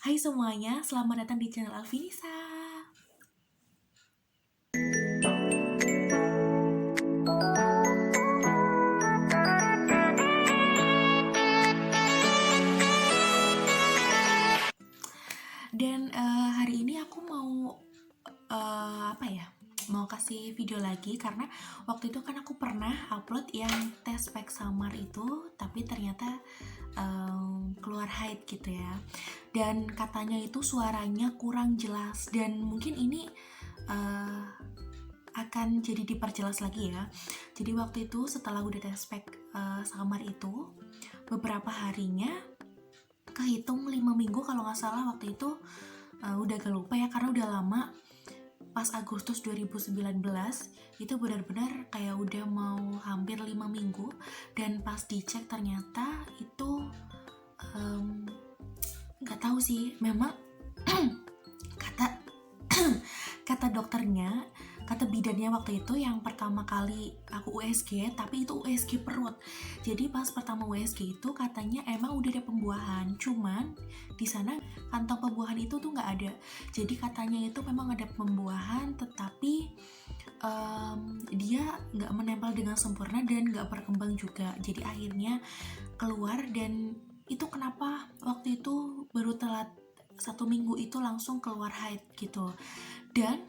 Hai semuanya, selamat datang di channel Alvinisa. Dan hari ini aku mau mau kasih video lagi karena waktu itu kan aku pernah upload yang tes pack samar itu, tapi ternyata keluar haid gitu ya. Dan katanya itu suaranya kurang jelas dan mungkin ini akan jadi diperjelas lagi ya. Jadi waktu itu setelah udah tes pack samar itu, beberapa harinya kehitung 5 minggu kalau nggak salah waktu itu, udah agak lupa ya karena udah lama. Pas Agustus 2019 itu benar-benar kayak udah mau hampir 5 minggu, dan pas dicek ternyata itu nggak tahu sih, memang kata kata dokternya, kata bidannya waktu itu, yang pertama kali aku USG, tapi itu USG perut. Jadi pas pertama USG itu katanya emang udah ada pembuahan, cuman di sana kantong pembuahan itu tuh nggak ada. Jadi katanya itu memang ada pembuahan, tetapi dia nggak menempel dengan sempurna dan nggak berkembang juga. Jadi akhirnya keluar, dan itu kenapa waktu itu baru telat 1 minggu itu langsung keluar haid gitu. Dan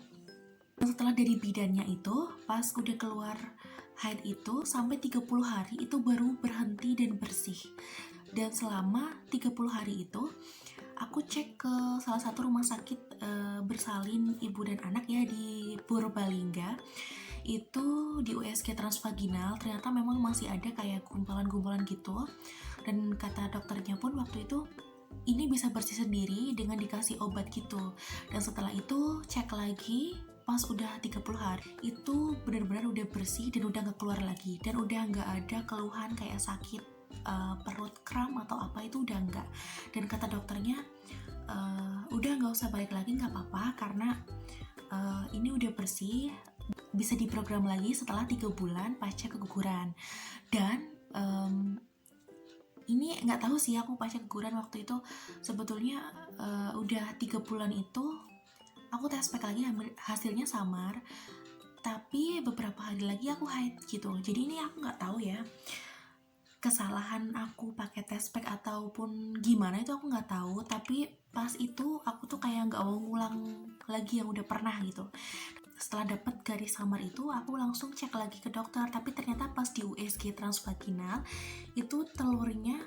setelah dari bidannya itu, pas udah keluar haid itu sampai 30 hari itu baru berhenti dan bersih. Dan selama 30 hari itu aku cek ke salah satu rumah sakit bersalin ibu dan anak ya di Purbalingga. Itu di USG transvaginal, ternyata memang masih ada kayak gumpalan-gumpalan gitu. Dan kata dokternya pun waktu itu ini bisa bersih sendiri dengan dikasih obat gitu. Dan setelah itu cek lagi pas udah 30 hari itu benar-benar udah bersih dan udah gak keluar lagi, dan udah gak ada keluhan kayak sakit perut, kram atau apa, itu udah enggak. Dan kata dokternya udah gak usah balik lagi, gak apa-apa karena ini udah bersih, bisa diprogram lagi setelah 3 bulan pasca keguguran. Dan ini nggak tahu sih, aku pasca keguguran waktu itu sebetulnya udah 3 bulan itu aku tes pack lagi, hasilnya samar, tapi beberapa hari lagi aku haid gitu. Jadi ini aku nggak tahu ya, kesalahan aku pakai tes pack ataupun gimana, itu aku nggak tahu. Tapi pas itu aku tuh kayak nggak mau ngulang lagi yang udah pernah gitu. Setelah dapet garis samar itu aku langsung cek lagi ke dokter, tapi ternyata pas di USG transvaginal itu telurnya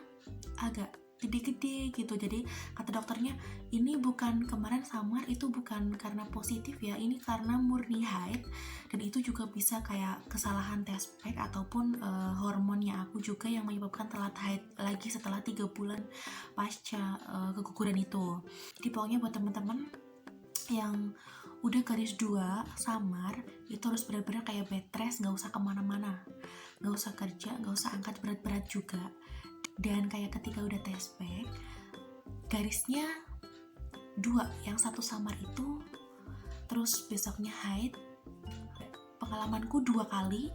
agak gede-gede gitu. Jadi kata dokternya ini bukan kemarin samar, itu bukan karena positif ya, ini karena murni haid. Dan itu juga bisa kayak kesalahan tes pack ataupun hormonnya aku juga yang menyebabkan telat haid lagi setelah 3 bulan pasca keguguran itu. Jadi pokoknya buat teman-teman yang udah garis 2 samar itu harus benar-benar kayak bed rest, gak usah kemana-mana, gak usah kerja, gak usah angkat berat-berat juga. Dan kayak ketika udah tes pack garisnya 2, yang satu samar itu terus besoknya haid. Pengalamanku 2 kali,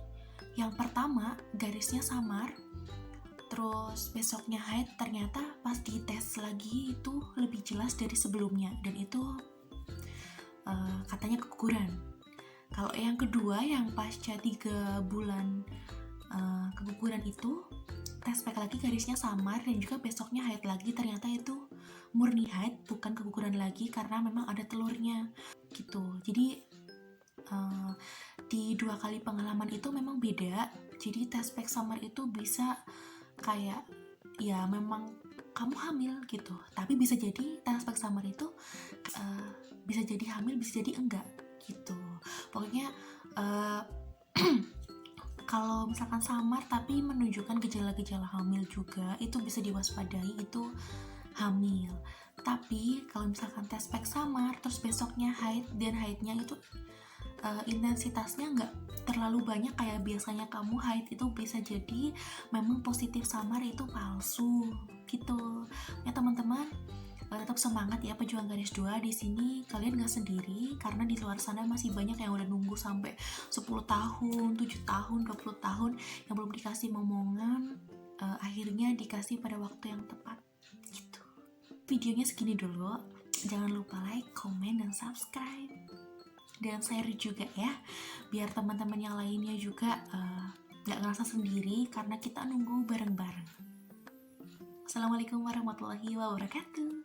yang pertama garisnya samar terus besoknya haid, ternyata pas dites lagi itu lebih jelas dari sebelumnya, dan itu katanya keguguran. Kalau yang kedua, yang pasca 3 bulan keguguran itu tes pack lagi garisnya samar dan juga besoknya haid lagi, ternyata itu murni haid, bukan keguguran lagi karena memang ada telurnya gitu. Jadi di 2 kali pengalaman itu memang beda. Jadi tes pack samar itu bisa kayak ya memang kamu hamil gitu, tapi bisa jadi tes pack samar itu bisa jadi hamil, bisa jadi enggak gitu. Pokoknya kalau misalkan samar tapi menunjukkan gejala-gejala hamil juga, itu bisa diwaspadai, itu hamil. Tapi kalau misalkan tes pack samar terus besoknya haid, dan haidnya itu intensitasnya nggak terlalu banyak kayak biasanya kamu haid, itu bisa jadi memang positif samar, itu palsu gitu ya teman-teman. Tetap semangat ya pejuang garis 2. Di sini kalian gak sendiri, karena di luar sana masih banyak yang udah nunggu sampai 10 tahun, 7 tahun, 20 tahun yang belum dikasih momongan, akhirnya dikasih pada waktu yang tepat gitu. videonya segini dulu. Jangan lupa like, komen, dan subscribe, dan share juga ya, biar teman-teman yang lainnya juga gak ngerasa sendiri karena kita nunggu bareng-bareng. Assalamualaikum warahmatullahi wabarakatuh.